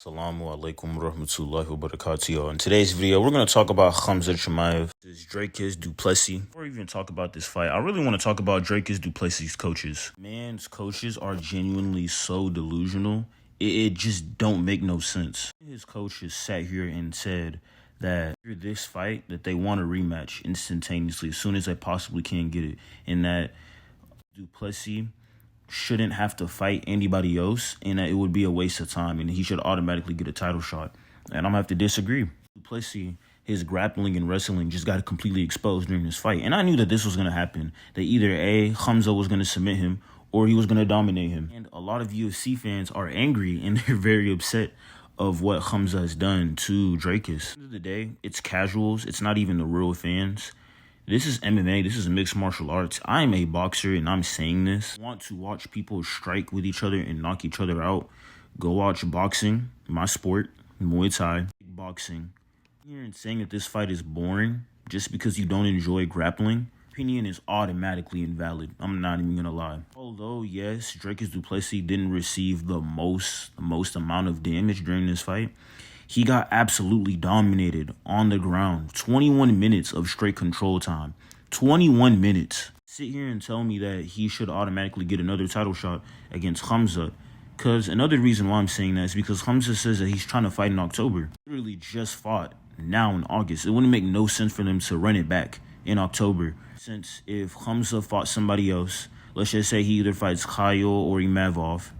Assalamu alaikum warahmatullahi wabarakatuh, y'all. In today's video, we're going to talk about Khamzat Chimaev. This is Dricus Du Plessis. Before we even talk about this fight, I really want to talk about Dricus Du Plessis' coaches. Man's coaches are genuinely so delusional. It just don't make no sense. His coaches sat here and said that after this fight, that they want a rematch instantaneously as soon as they possibly can get it. And that Du Plessis shouldn't have to fight anybody else, and that it would be a waste of time, and he should automatically get a title shot. And I'm gonna have to disagree. Du Plessis, his grappling and wrestling just got completely exposed during this fight, and I knew that this was gonna happen. That either Khamzat was gonna submit him or he was gonna dominate him. And a lot of UFC fans are angry and they're very upset of what Khamzat has done to Dricus. At the end of the day, it's casuals. It's not even the real fans. This is MMA. This is mixed martial arts. I am a boxer, and I'm saying this. I want to watch people strike with each other and knock each other out. Go watch boxing, my sport, Muay Thai, boxing. Here and saying that this fight is boring just because you don't enjoy grappling, opinion is automatically invalid. I'm not even gonna lie. Although, yes, Dricus Du Plessis didn't receive the most amount of damage during this fight, he got absolutely dominated on the ground. 21 minutes of straight control time. 21 minutes. Sit here and tell me that he should automatically get another title shot against Khamzat. Because another reason why I'm saying that is because Khamzat says that he's trying to fight in October. Literally just fought now in August. It wouldn't make no sense for them to run it back in October. Since if Khamzat fought somebody else, let's just say he either fights Kyle or Imavov,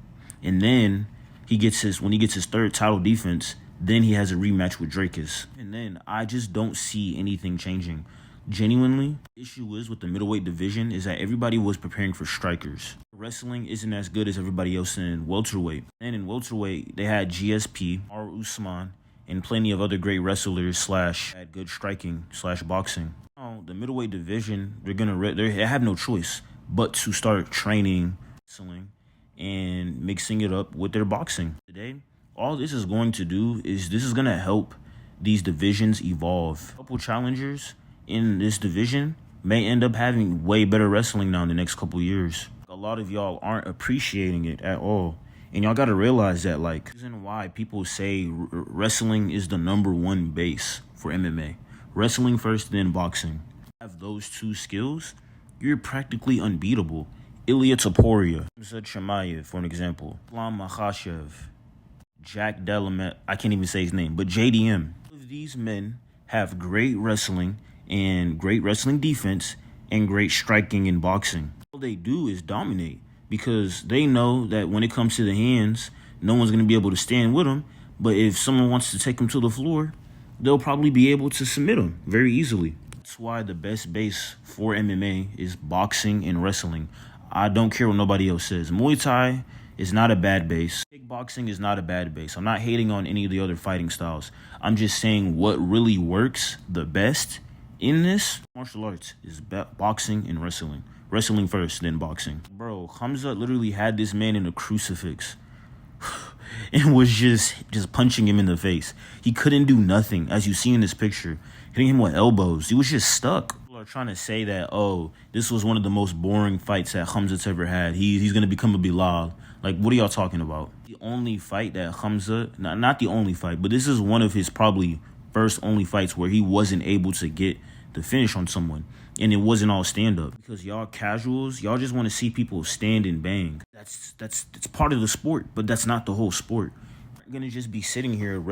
and then when he gets his third title defense, then he has a rematch with Dricus. And then I just don't see anything changing. Genuinely, the issue is with the middleweight division is that everybody was preparing for strikers. Wrestling isn't as good as everybody else in welterweight. And in welterweight, they had GSP, R. Usman, and plenty of other great wrestlers had good striking boxing. Now, the middleweight division, they have no choice but to start training wrestling and mixing it up with their boxing. Today, all this is going to do is this is going to help these divisions evolve. A couple challengers in this division may end up having way better wrestling now in the next couple years. A lot of y'all aren't appreciating it at all. And y'all got to realize that, the reason why people say wrestling is the #1 base for MMA. Wrestling first, then boxing. Have those two skills, you're practically unbeatable. Ilia Topuria, Khamzat Chimaev, for an example. Islam Makhachev, Jack Delamet, I can't even say his name, but JDM. All of these men have great wrestling and great wrestling defense and great striking and boxing. All they do is dominate because they know that when it comes to the hands, no one's going to be able to stand with them. But if someone wants to take them to the floor, they'll probably be able to submit them very easily. That's why the best base for MMA is boxing and wrestling. I don't care what nobody else says. Muay Thai is not a bad base. Kickboxing is not a bad base. I'm not hating on any of the other fighting styles. I'm just saying what really works the best in this martial arts is boxing and wrestling. Wrestling first, then boxing. Bro, Khamzat literally had this man in a crucifix and was just punching him in the face. He couldn't do nothing, as you see in this picture. Hitting him with elbows. He was just stuck. Are trying to say that, this was one of the most boring fights that Khamzat's ever had. He's going to become a Bilal. What are y'all talking about? The only fight that Khamzat, not the only fight, but this is one of his probably first only fights where he wasn't able to get the finish on someone. And it wasn't all stand-up. Because y'all casuals, y'all just want to see people stand and bang. That's part of the sport, but that's not the whole sport. Going to just be sitting here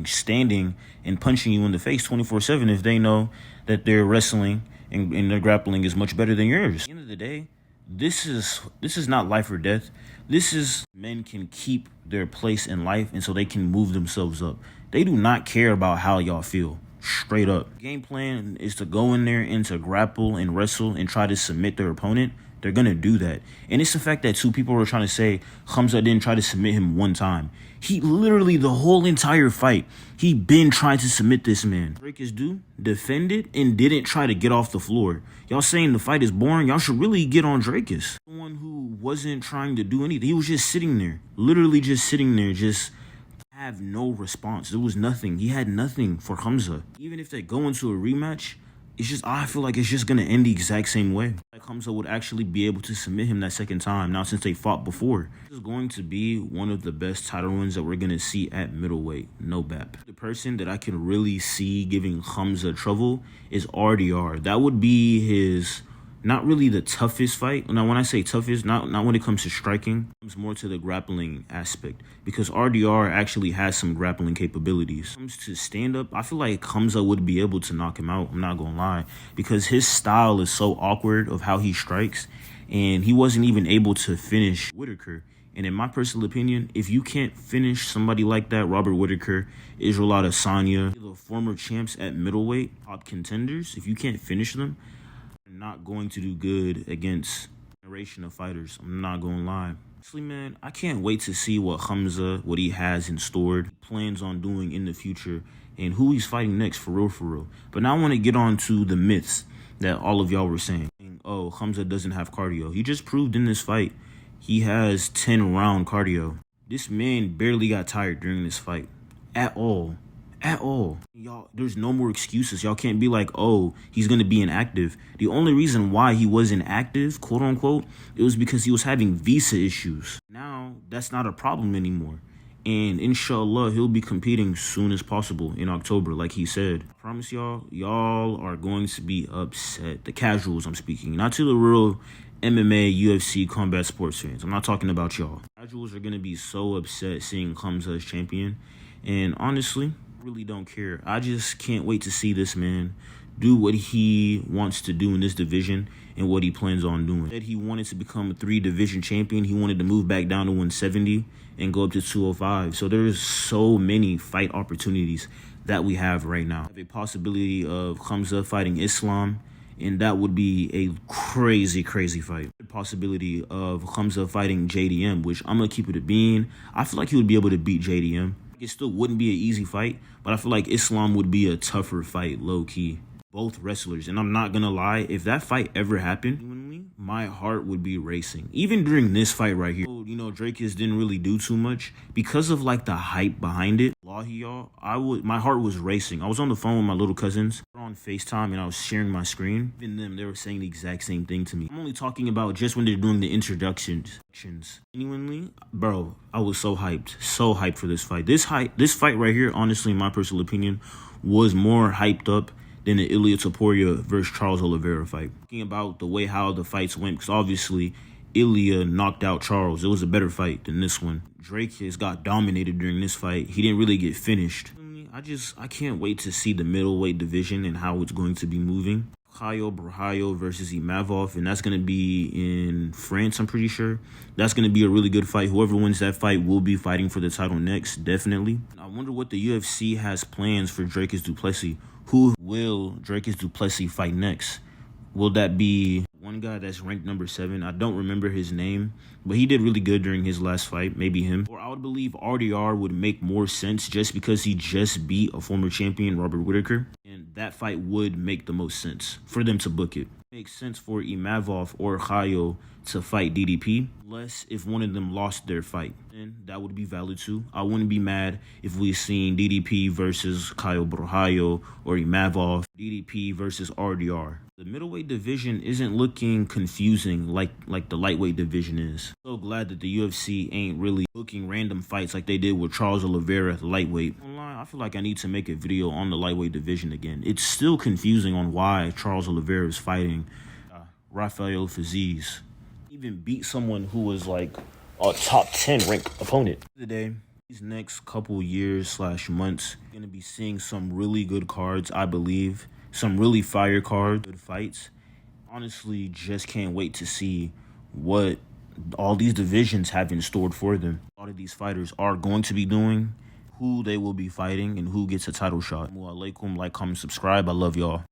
standing and punching you in the face 24/7 if they know that their wrestling and their grappling is much better than yours. At the end of the day, this is not life or death. This is men can keep their place in life, and so they can move themselves up. They do not care about how y'all feel. Straight up. Game plan is to go in there and to grapple and wrestle and try to submit their opponent. They're going to do that. And it's the fact that two people were trying to say Khamzat didn't try to submit him one time. He literally, the whole entire fight, he been trying to submit this man. Dricus Du defended and didn't try to get off the floor. Y'all saying the fight is boring? Y'all should really get on Dricus. Someone who wasn't trying to do anything. He was just sitting there. Literally just sitting there, just have no response. There was nothing. He had nothing for Khamzat. Even if they go into a rematch, I feel like it's just gonna end the exact same way. Like Khamzat would actually be able to submit him that second time. Now, since they fought before, this is going to be one of the best title runs that we're gonna see at middleweight. No bap. The person that I can really see giving Khamzat trouble is RDR. That would be his. Not really the toughest fight. Now, when I say toughest, not when it comes to striking, it comes more to the grappling aspect. Because RDR actually has some grappling capabilities. When it comes to stand-up, I feel like Khamzat would be able to knock him out. I'm not going to lie. Because his style is so awkward of how he strikes. And he wasn't even able to finish Whitaker. And in my personal opinion, if you can't finish somebody like that, Robert Whitaker, Israel Adesanya, the former champs at middleweight, top contenders, if you can't finish them, not going to do good against a generation of fighters. I'm not gonna lie. Honestly, man, I can't wait to see what he has in store, plans on doing in the future, and who he's fighting next, for real. But now I want to get on to the myths that all of y'all were saying. Oh, Khamzat doesn't have cardio. He just proved in this fight he has 10-round cardio. This man barely got tired during this fight. At all. Y'all, there's no more excuses. Y'all can't be like, oh, he's going to be inactive. The only reason why he was inactive, quote unquote, it was because he was having visa issues. Now, that's not a problem anymore. And inshallah, he'll be competing soon as possible in October, like he said. I promise y'all are going to be upset. The casuals, I'm speaking. Not to the real MMA, UFC, combat sports fans. I'm not talking about y'all. Casuals are going to be so upset seeing Khamzat as champion. And honestly, really don't care. I just can't wait to see this man do what he wants to do in this division and what he plans on doing. He said he wanted to become a 3-division champion. He wanted to move back down to 170 and go up to 205. So there's so many fight opportunities that we have right now. We have a possibility of Khamzat fighting Islam, and that would be a crazy fight. The possibility of Khamzat fighting JDM, which I'm going to keep it a bean. I feel like he would be able to beat JDM. It still wouldn't be an easy fight, but I feel like Islam would be a tougher fight, low-key. Both wrestlers, and I'm not gonna lie, if that fight ever happened, my heart would be racing. Even during this fight right here, you know, Dricus didn't really do too much because of like the hype behind it. Wallahi, y'all, my heart was racing. I was on the phone with my little cousins. We were on FaceTime and I was sharing my screen. Even them, they were saying the exact same thing to me. I'm only talking about just when they're doing the introductions. Genuinely, bro, I was so hyped for this fight. This fight right here, honestly, in my personal opinion, was more hyped up than the Ilia Topuria versus Charles Oliveira fight. Thinking about the way how the fights went, because obviously Ilia knocked out Charles. It was a better fight than this one. Drake has got dominated during this fight. He didn't really get finished. I can't wait to see the middleweight division and how it's going to be moving. Caio Borralho versus Imavov, and that's going to be in France, I'm pretty sure. That's going to be a really good fight. Whoever wins that fight will be fighting for the title next, definitely. I wonder what the UFC has plans for Dricus Du Plessis. Who will Dricus Du Plessis fight next? Will that be one guy that's ranked number 7? I don't remember his name, but he did really good during his last fight. Maybe him. Or I would believe RDR would make more sense just because he just beat a former champion, Robert Whitaker. And that fight would make the most sense for them to book it. It makes sense for Imavov or Caio to fight DDP, unless if one of them lost their fight. And that would be valid too. I wouldn't be mad if we seen DDP versus Caio Borralho or Imavov, DDP versus RDR. The middleweight division isn't looking confusing like the lightweight division is. So glad that the UFC ain't really booking random fights like they did with Charles Oliveira at the lightweight. Online, I feel like I need to make a video on the lightweight division again. It's still confusing on why Charles Oliveira is fighting Rafael Fiziev. Even beat someone who was like a top 10 ranked opponent. Today, these next couple years / months, you're going to be seeing some really good cards, I believe. Some really fire cards, good fights. Honestly, just can't wait to see what all these divisions have in store for them. A lot of these fighters are going to be doing, who they will be fighting, and who gets a title shot. Assalamu alaikum, like, comment, subscribe. I love y'all.